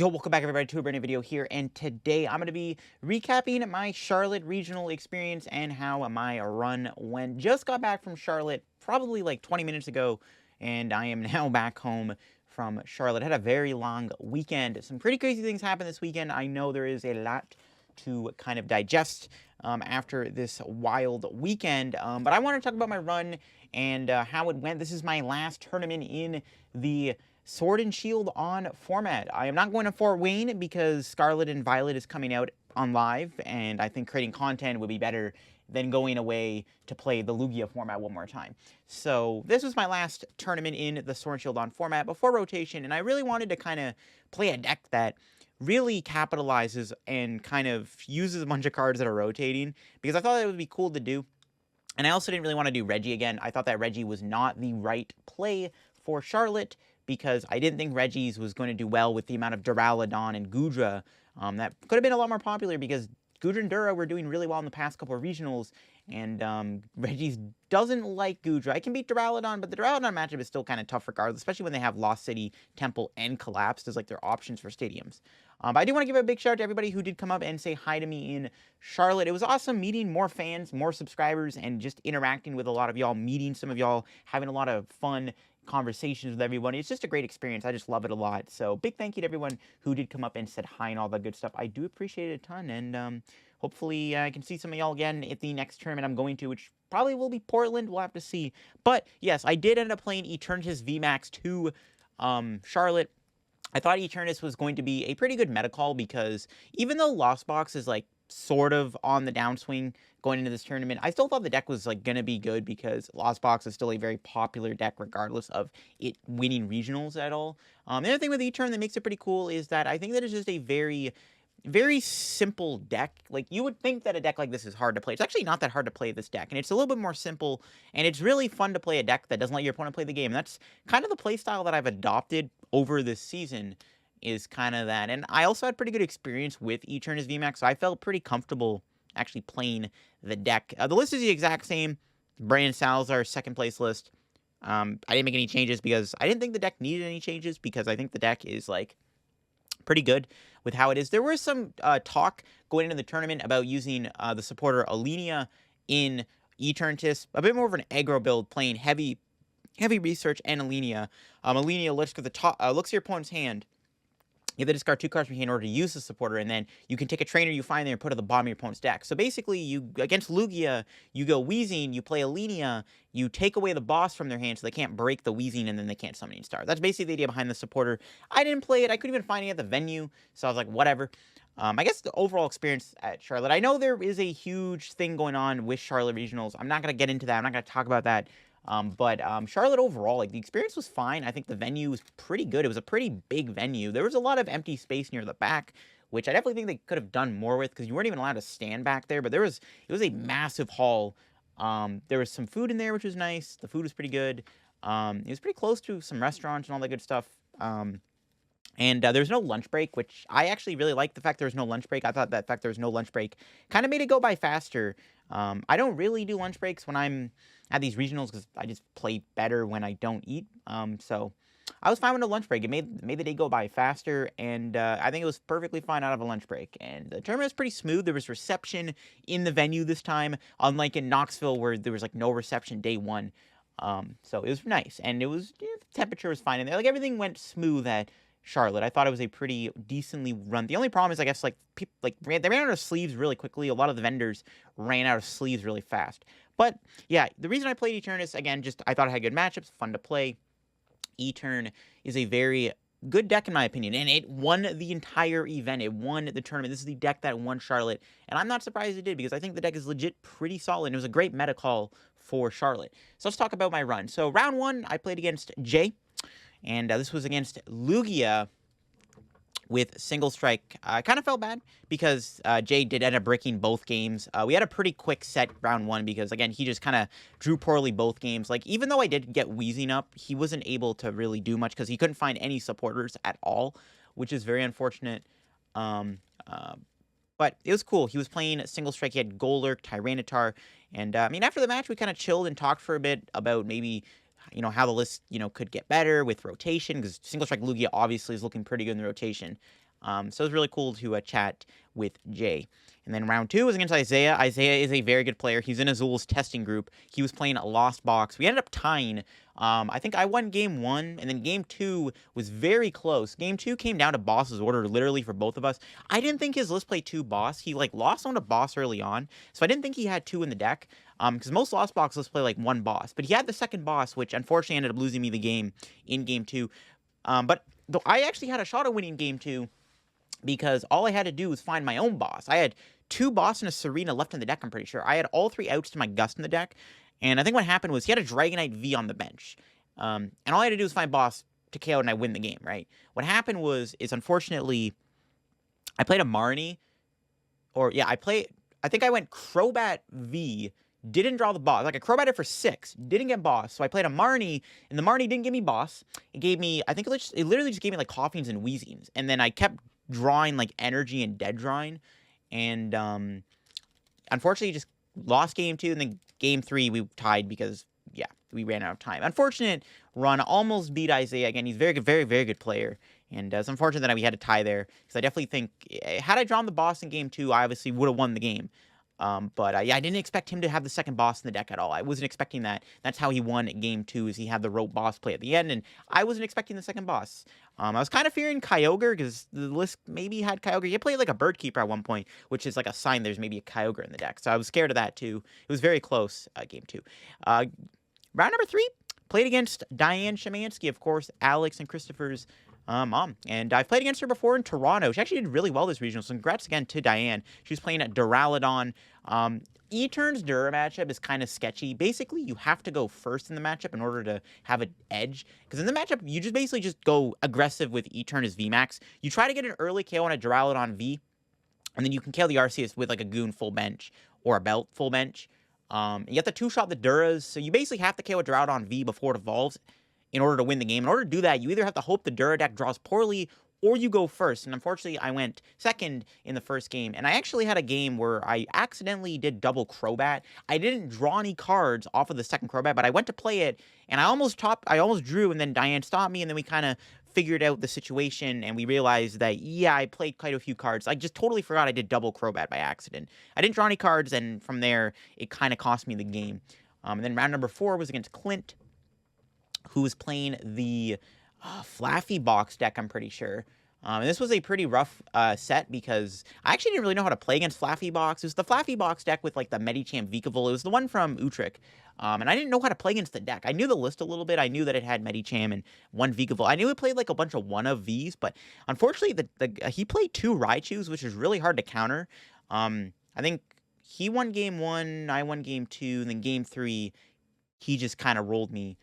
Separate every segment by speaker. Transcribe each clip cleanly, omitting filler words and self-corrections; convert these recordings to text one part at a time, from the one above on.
Speaker 1: Yo, welcome back everybody to a brand new video here, and today I'm going to be recapping my Charlotte regional experience and how my run went. Just got back from Charlotte probably like 20 minutes ago, and I am now back home from Charlotte. Had a very long weekend. Some pretty crazy things happened this weekend. I know there is a lot to kind of digest after this wild weekend, but I want to talk about my run and how it went. This is my last tournament in the Sword and Shield on format. I am not going to Fort Wayne because Scarlet and Violet is coming out on live, and I think creating content would be better than going away to play the Lugia format one more time. So this was my last tournament in the Sword and Shield on format before rotation, and I really wanted to kind of play a deck that really capitalizes and kind of uses a bunch of cards that are rotating, because I thought it would be cool to do. And I also didn't really want to do Reggie again. I thought that Reggie was not the right play for Charlotte, because I didn't think Reggie's was going to do well with the amount of Duraludon and Goodra. That could have been a lot more popular because Goodra and Dura were doing really well in the past couple of regionals, and Reggie's doesn't like Goodra. I can beat Duraludon, but the Duraludon matchup is still kind of tough regardless, especially when they have Lost City, Temple, and Collapsed as like their options for stadiums. But I do want to give a big shout out to everybody who did come up and say hi to me in Charlotte. It was awesome meeting more fans, more subscribers, and just interacting with a lot of y'all, meeting some of y'all, having a lot of fun conversations with everybody. It's just a great experience. I just love it a lot. So big thank you to everyone who did come up and said hi and all that good stuff. I do appreciate it a ton, and hopefully I can see some of y'all again at the next tournament I'm going to, which probably will be Portland. We'll have to see. But yes, I did end up playing Eternatus VMAX to Charlotte. I thought Eternatus was going to be a pretty good meta call, because even though Lost Box is like sort of on the downswing going into this tournament, I still thought the deck was like gonna be good, because Lost Box is still a very popular deck regardless of it winning regionals at all. The other thing with E-Turn that makes it pretty cool is that I think that it's just a very simple deck. Like, you would think that a deck like this is hard to play. It's actually not that hard to play this deck, and it's a little bit more simple, and it's really fun to play a deck that doesn't let your opponent play the game. And that's kind of the play style that I've adopted over this season, is kind of that. And I also had pretty good experience with Eternatus VMAX, so I felt pretty comfortable actually playing the deck. The list is the exact same. Brandon Salazar, second place list. I didn't make any changes because I didn't think the deck needed any changes, because I think the deck is like pretty good with how it is. There was some talk going into the tournament about using the supporter Alenia in Eternatus, a bit more of an aggro build, playing heavy research and Alenia. Alenia looks at the top, looks at your opponent's hand. You have to discard 2 cards from your hand in order to use the supporter, and then you can take a trainer you find there and put it at the bottom of your opponent's deck. So basically, you against Lugia, you go Weezing, you play Alenia, you take away the boss from their hand so they can't break the Weezing, and then they can't summon any stars. That's basically the idea behind the supporter. I didn't play it. I couldn't even find it at the venue, so I was like, whatever. I guess the overall experience at Charlotte, I know there is a huge thing going on with Charlotte Regionals. I'm not going to get into that. I'm not going to talk about that. But Charlotte overall, like, the experience was fine. I think the venue was pretty good. It was a pretty big venue. There was a lot of empty space near the back, which I definitely think they could have done more with, because you weren't even allowed to stand back there. But it was a massive hall. There was some food in there, which was nice. The food was pretty good. It was pretty close to some restaurants and all that good stuff. And there's no lunch break, which I actually really liked the fact there was no lunch break. I thought that fact there was no lunch break kind of made it go by faster. I don't really do lunch breaks when I'm at these regionals, because I just play better when I don't eat. So I was fine with a lunch break. It made the day go by faster, and I think it was perfectly fine out of a lunch break. And the tournament was pretty smooth. There was reception in the venue this time, unlike in Knoxville where there was like no reception day one. So it was nice, and it was, the temperature was fine in there. Like, everything went smooth at Charlotte. I thought it was a pretty decently run. The only problem is, I guess, like, people they ran out of sleeves really quickly. A lot of the vendors ran out of sleeves really fast. But yeah, the reason I played Eternatus, again, just I thought it had good matchups, fun to play. Etern is a very good deck in my opinion, and it won the entire event. It won the tournament. This is the deck that won Charlotte, and I'm not surprised it did, because I think the deck is legit pretty solid, and it was a great meta call for Charlotte. So let's talk about my run. So round 1, I played against Jay, and this was against Lugia with Single Strike. I kind of felt bad, because Jay did end up breaking both games. We had a pretty quick set round 1, because, again, he just kind of drew poorly both games. Like, even though I did get Weezing up, he wasn't able to really do much, because he couldn't find any supporters at all, which is very unfortunate. But it was cool. He was playing Single Strike. He had Golurk, Tyranitar, and I mean, after the match, we kind of chilled and talked for a bit about maybe, how the list, could get better with rotation, because Single Strike Lugia obviously is looking pretty good in the rotation. So it was really cool to chat with Jay. And then round 2 was against Isaiah. Isaiah is a very good player. He's in Azul's testing group. He was playing a Lost Box. We ended up tying. I think I won game 1, and then game 2 was very close. Game 2 came down to boss's order, literally, for both of us. I didn't think his list played 2 boss. He, like, lost on a boss early on, so I didn't think he had 2 in the deck, because most Lost Box lists play, like, 1 boss. But he had the second boss, which unfortunately ended up losing me the game in game 2. But I actually had a shot at winning game 2, because all I had to do was find my own boss. I had 2 boss and a Serena left in the deck, I'm pretty sure. I had all 3 outs to my Gust in the deck, and I think what happened was he had a Dragonite V on the bench. And all I had to do was find boss to KO and I win the game, right? What happened is unfortunately, I played a Marnie, I think I went Crobat V, didn't draw the boss. Like, I Crobated for 6, didn't get boss. So I played a Marnie, and the Marnie didn't give me boss. It gave me, I think it literally just gave me, like, Coughings and Wheezings. And then I kept drawing, like, energy and dead drawing. And, unfortunately, just lost game 2, and then game 3, we tied because, yeah, we ran out of time. Unfortunate run, almost beat Isaiah. Again, he's a very good, very, very good player. And it's unfortunate that we had to tie there, because I definitely think, had I drawn the boss in game 2, I obviously would have won the game. But yeah, I didn't expect him to have the second boss in the deck at all. I wasn't expecting that. That's how he won game 2, is he had the rope boss play at the end, and I wasn't expecting the second boss. I was kind of fearing Kyogre, because the list maybe had Kyogre. He played like a Bird Keeper at one point, which is like a sign there's maybe a Kyogre in the deck. So I was scared of that too. It was very close, game 2. Round number 3, played against Diane Shemansky, of course, Alex and Christopher's mom. And I've played against her before in Toronto. She actually did really well this regional, so congrats again to Diane. She was playing at Duraludon. E-Turn's Dura matchup is kind of sketchy. Basically, you have to go first in the matchup in order to have an edge. Because in the matchup, you just basically just go aggressive with Eternatus VMAX. You try to get an early KO on a Duraludon V, and then you can kill the Arceus with like a Goon full bench or a Belt full bench. You have to two-shot the Duras, so you basically have to KO a Duraludon V before it evolves in order to win the game. In order to do that, you either have to hope the Dura deck draws poorly, or you go first. And unfortunately, I went second in the first game. And I actually had a game where I accidentally did double Crobat. I didn't draw any cards off of the second Crobat, but I went to play it, and I almost drew, and then Diane stopped me, and then we kind of figured out the situation, and we realized that, yeah, I played quite a few cards. I just totally forgot I did double Crobat by accident. I didn't draw any cards, and from there, it kind of cost me the game. And then round number 4 was against Clint, who was playing the Flaffy Box deck, I'm pretty sure. And this was a pretty rough set, because I actually didn't really know how to play against Flaffy Box. It was the Flaffy Box deck with, like, the Medicham Vikavolt. It was the one from Utrecht. And I didn't know how to play against the deck. I knew the list a little bit. I knew that it had Medicham and 1 Vikavolt. I knew it played, like, a bunch of 1 of Vs, but unfortunately, he played 2 Raichus, which is really hard to counter. I think he won game 1, I won game 2, and then game 3, he just kind of rolled me.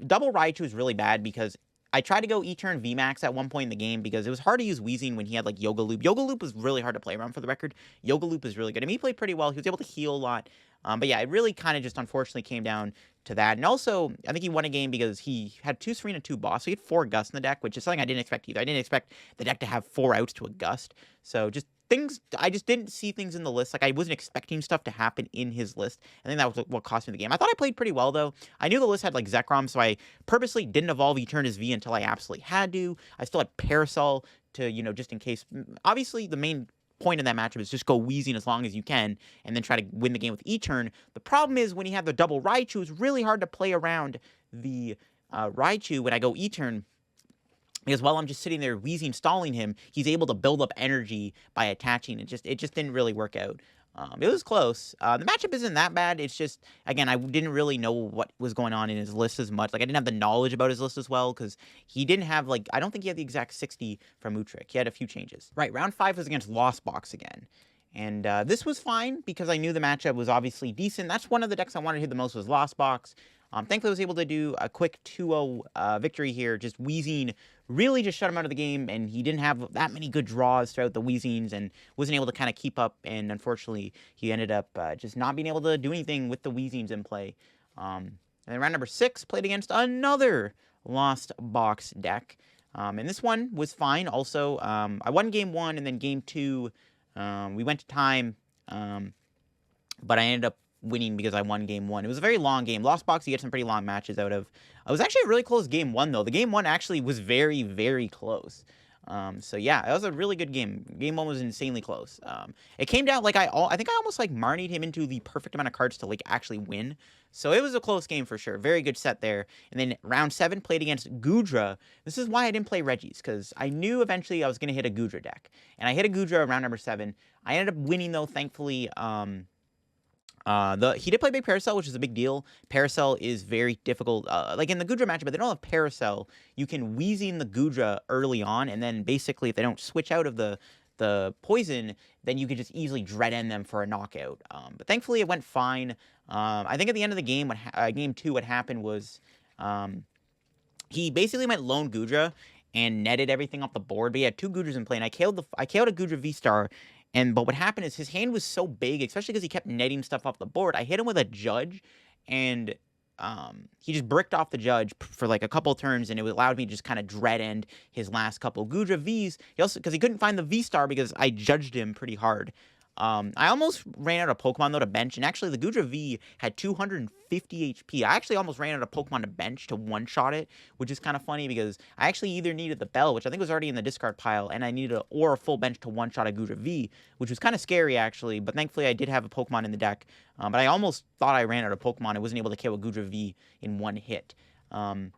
Speaker 1: Double Raichu is really bad, because I tried to go E-Turn VMAX at one point in the game, because it was hard to use Weezing when he had, like, Yoga Loop. Yoga Loop was really hard to play around, for the record. Yoga Loop is really good. I mean, he played pretty well. He was able to heal a lot. But yeah, it really kind of just unfortunately came down to that. And also, I think he won a game because he had 2 Serena, 2 Boss. So he had 4 Gust in the deck, which is something I didn't expect either. I didn't expect the deck to have 4 outs to a Gust. So just things, I just didn't see things in the list. Like, I wasn't expecting stuff to happen in his list. I think that was what cost me the game. I thought I played pretty well, though. I knew the list had, like, Zekrom, so I purposely didn't evolve Eternatus V until I absolutely had to. I still had Parasol to, you know, just in case. Obviously, the main point in that matchup is just go Weezing as long as you can, and then try to win the game with E-Turn. The problem is, when you have the double Raichu, it's really hard to play around the Raichu when I go E-Turn, because while I'm just sitting there Weezing stalling him, he's able to build up energy by attaching. It just didn't really work out. It was close. The matchup isn't that bad. It's just, again, I didn't really know what was going on in his list as much. Like, I didn't have the knowledge about his list as well, because he didn't have, like, I don't think he had the exact 60 from Utrecht. He had a few changes. Right, round 5 was against Lost Box again. And this was fine, because I knew the matchup was obviously decent. That's one of the decks I wanted to hit the most, was Lost Box. Thankfully, I was able to do a quick 2-0 victory here. Just Weezing really just shut him out of the game, and he didn't have that many good draws throughout the Weezings, and wasn't able to kind of keep up, and unfortunately, he ended up just not being able to do anything with the Weezings in play. And then round number 6, played against another Lost Box deck, and this one was fine also. I won game 1, and then game 2, we went to time, but I ended up winning because I won game 1. It was a very long game. Lost Box, you get some pretty long matches out of. It was actually a really close game 1, though. The game 1 actually was very, very close. So yeah, that was a really good game. Game 1 was insanely close. It came down like I think I almost like Marnied him into the perfect amount of cards to like actually win. So it was a close game for sure. Very good set there. And then round 7 played against Gudra. This is why I didn't play Reggie's, because I knew eventually I was gonna hit a Gudra deck, and I hit a Gudra around number 7. I ended up winning though, thankfully. He did play big Paracel, which is a big deal. Paracel is very difficult. Like in the Gudra matchup, but they don't have Paracel. You can Weezing the Gudra early on, and then basically if they don't switch out of the poison, then you could just easily dread end them for a knockout. But thankfully it went fine. I think at the end of the game, game 2, what happened was he basically went lone Gudra and netted everything off the board. But he had 2 Gudras in play, and I KO'd a Gudra V-Star. But what happened is his hand was so big, especially because he kept netting stuff off the board. I hit him with a Judge, and he just bricked off the Judge for like a couple turns, and it allowed me to just kind of dread end his last couple Gudra Vs. He also, because he couldn't find the V-Star because I judged him pretty hard. I almost ran out of Pokemon though to bench, and actually the Gudra V had 250 HP. I actually almost ran out of Pokemon to bench to one-shot it, which is kind of funny because I actually either needed the Bell, which I think was already in the discard pile, and I needed a full bench to one-shot a Gudra V, which was kind of scary actually, but thankfully I did have a Pokemon in the deck, but I almost thought I ran out of Pokemon. I wasn't able to kill a Gudra V in one hit. And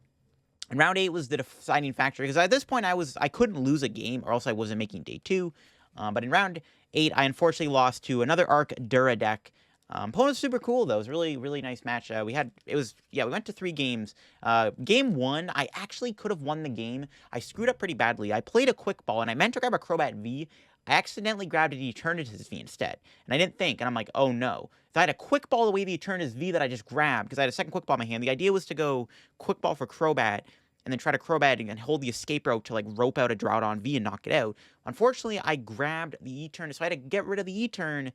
Speaker 1: round 8 was the deciding factor, because at this point I couldn't lose a game, or else I wasn't making day 2. But in round 8, I unfortunately lost to another Arc Dura deck. Opponent was super cool though. It was really, really nice match. We went to 3 games. Game 1, I actually could have won the game. I screwed up pretty badly. I played a quick ball, and I meant to grab a Crobat V. I accidentally grabbed an Eternatus V instead, and I didn't think, and I'm like, oh no. So I had a quick ball away the Eternatus V that I just grabbed, because I had a second quick ball in my hand. The idea was to go quick ball for Crobat, and then try to Crobat and hold the escape rope to like rope out a Groudon V and knock it out. Unfortunately, I grabbed the E-turn, so I had to get rid of the E-turn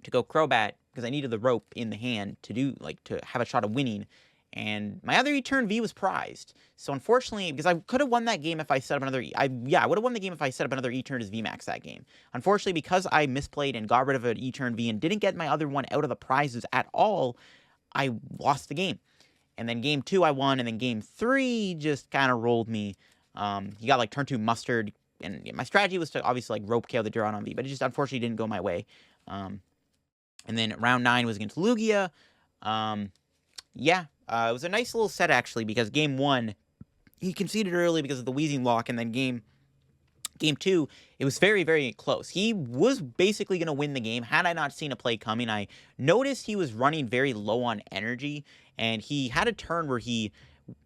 Speaker 1: to go Crobat, because I needed the rope in the hand to have a shot of winning. And my other E-turn V was prized. So unfortunately, because I could have won that game if I set up another I would have won the game if I set up another Eternatus VMAX that game. Unfortunately, because I misplayed and got rid of an E-turn V and didn't get my other one out of the prizes at all, I lost the game. And then game 2 I won, and then game 3 just kind of rolled me. He got like turn 2 Mustard, and my strategy was to obviously like rope KO the Groudon V, but it just unfortunately didn't go my way. And then round 9 was against Lugia. It was a nice little set actually, because game 1 he conceded early because of the Weezing lock, and then game 2, it was very, very close. He was basically going to win the game had I not seen a play coming. I noticed he was running very low on energy, and he had a turn where he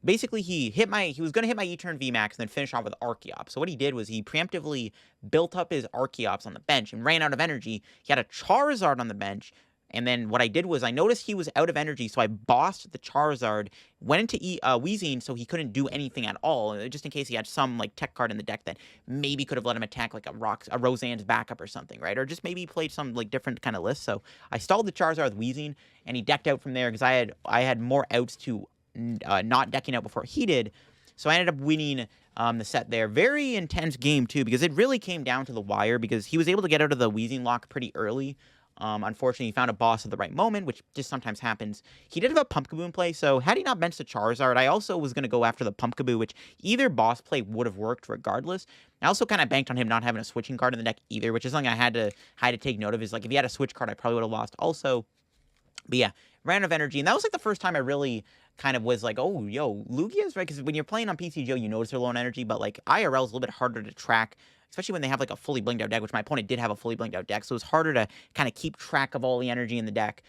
Speaker 1: was going to hit my E-turn VMAX and then finish off with Archeops. So what he did was he preemptively built up his Archeops on the bench and ran out of energy. He had a Charizard on the bench. And then what I did was I noticed he was out of energy, so I bossed the Charizard, went into Weezing so he couldn't do anything at all, just in case he had some like tech card in the deck that maybe could have let him attack like a Roseanne's backup or something, right? Or just maybe played some like different kind of list. So I stalled the Charizard with Weezing, and he decked out from there because I had more outs to not decking out before he did. So I ended up winning the set there. Very intense game too, because it really came down to the wire, because he was able to get out of the Weezing lock pretty early. Unfortunately, he found a boss at the right moment, which just sometimes happens. He did have a Pumpkaboo in play, so had he not benched the Charizard, I also was going to go after the Pumpkaboo, which either boss play would have worked regardless. I also kind of banked on him not having a switching card in the deck either, which is something I had to take note of, is like if he had a switch card, I probably would have lost also. But yeah, ran out of energy, and that was like the first time I really kind of was like, oh, yo, Lugia's right, because when you're playing on PCGO, you notice they're low on energy, but like IRL is a little bit harder to track, especially when they have like a fully blinged out deck, which my opponent did have a fully blinged out deck, so it's harder to kind of keep track of all the energy in the deck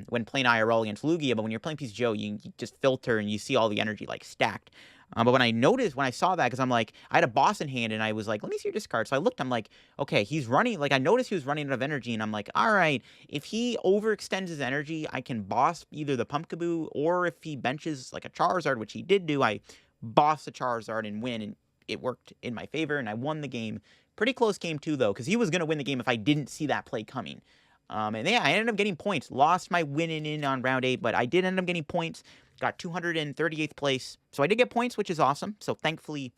Speaker 1: when playing IRL against Lugia. But when you're playing PCGO, you just filter and you see all the energy like stacked. But when I saw that, because I'm like, I had a boss in hand, and I was like, let me see your discard. So I looked, I'm like, okay, he's running, like I noticed he was running out of energy, and I'm like, all right, if he overextends his energy, I can boss either the Pumpkaboo, or if he benches like a Charizard, which he did do, I boss the Charizard and win, and it worked in my favor, and I won the game. Pretty close game 2 though, because he was going to win the game if I didn't see that play coming. And yeah, I ended up getting points. Lost my winning in on round 8, but I did end up getting points. Got 238th place. So I did get points, which is awesome. So thankfully,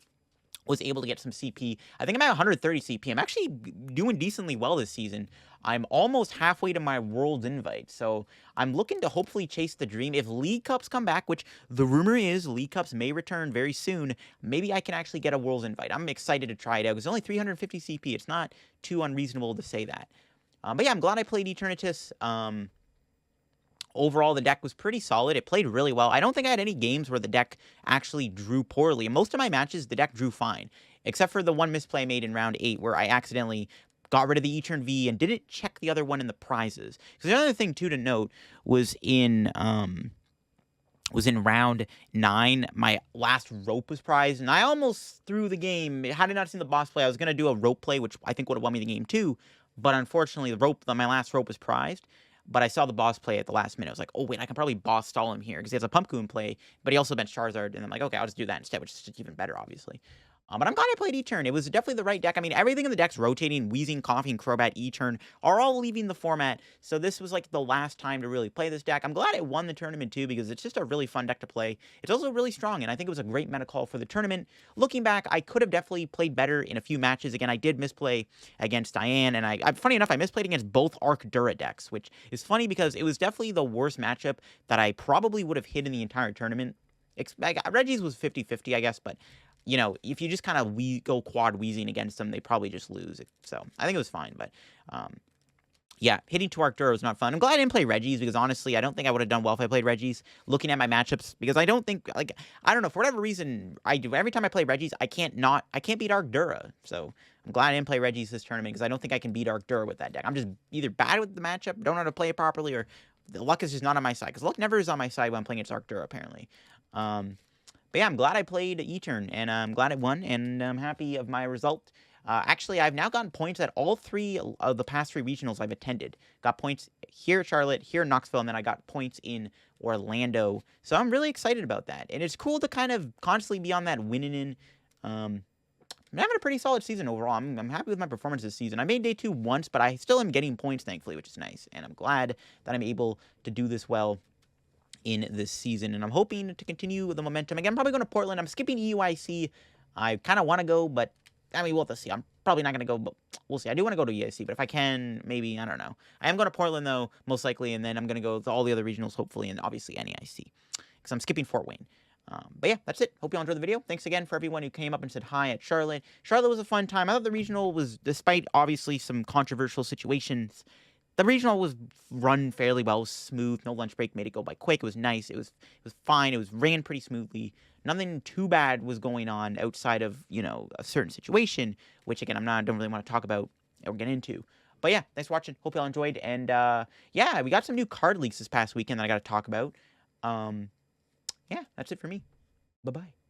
Speaker 1: was able to get some CP. I think I'm at 130 CP. I'm actually doing decently well this season. I'm almost halfway to my world invite, so I'm looking to hopefully chase the dream. If League Cups come back, which the rumor is League Cups may return very soon, maybe I can actually get a world's invite. I'm excited to try it out. It's only 350 CP. It's not too unreasonable to say that. But yeah, I'm glad I played Eternatus. Overall, the deck was pretty solid. It played really well. I don't think I had any games where the deck actually drew poorly. In most of my matches, the deck drew fine, except for the one misplay I made in round 8 where I accidentally got rid of the Etern V and didn't check the other one in the prizes. Because the other thing, too, to note was in round 9, my last rope was prized, and I almost threw the game. Had I not seen the boss play, I was going to do a rope play, which I think would have won me the game, too. But unfortunately, my last rope was prized. But I saw the boss play at the last minute. I was like, oh, wait, I can probably boss stall him here because he has a Pumpkin play, but he also benched Charizard. And I'm like, okay, I'll just do that instead, which is just even better, obviously. But I'm glad I played E-Turn. It was definitely the right deck. I mean, everything in the deck's rotating. Weezing, Coughing, Crobat, E-Turn are all leaving the format. So this was like the last time to really play this deck. I'm glad it won the tournament too because it's just a really fun deck to play. It's also really strong, and I think it was a great meta call for the tournament. Looking back, I could have definitely played better in a few matches. Again, I did misplay against Diane, and funny enough, I misplayed against both Arcdura decks, which is funny because it was definitely the worst matchup that I probably would have hit in the entire tournament. Reggie's was 50-50, I guess, but you know, if you just kind of go quad Weezing against them, they probably just lose. So I think it was fine, but yeah, hitting to Arcdura was not fun. I'm glad I didn't play Reggie's because honestly, I don't think I would have done well if I played Reggie's. Looking at my matchups, because I don't think, like, I don't know, for whatever reason, I do. Every time I play Reggie's, I can't beat Arcdura. So I'm glad I didn't play Reggie's this tournament because I don't think I can beat Arcdura with that deck. I'm just either bad with the matchup, don't know how to play it properly, or the luck is just not on my side. Because luck never is on my side when I'm playing against Arcdura, apparently. But yeah, I'm glad I played E-Turn, and I'm glad it won, and I'm happy of my result. Actually, I've now gotten points at all 3 of the past 3 regionals I've attended. Got points here at Charlotte, here in Knoxville, and then I got points in Orlando. So I'm really excited about that. And it's cool to kind of constantly be on that winning in. I'm having a pretty solid season overall. I'm happy with my performance this season. I made day 2 once, but I still am getting points, thankfully, which is nice. And I'm glad that I'm able to do this well in this season, and I'm hoping to continue the momentum. Again, I'm probably going to Portland. I'm skipping EUIC. I kind of want to go, but I mean, we'll have to see. I'm probably not going to go, but we'll see. I do want to go to EIC, but if I can, maybe, I don't know. I am going to Portland, though, most likely, and then I'm going to go to all the other regionals, hopefully, and obviously NEIC, because I'm skipping Fort Wayne. But yeah, that's it. Hope you all enjoyed the video. Thanks again for everyone who came up and said hi at Charlotte. Charlotte was a fun time. I thought the regional was, despite obviously some controversial situations, the regional was run fairly well, smooth. No lunch break, made it go by quick. It was nice. It was fine. It was ran pretty smoothly. Nothing too bad was going on outside of, you know, a certain situation, which again don't really want to talk about or get into. But yeah, thanks for watching. Hope y'all enjoyed. And yeah, we got some new card leaks this past weekend that I got to talk about. Yeah, that's it for me. Bye bye.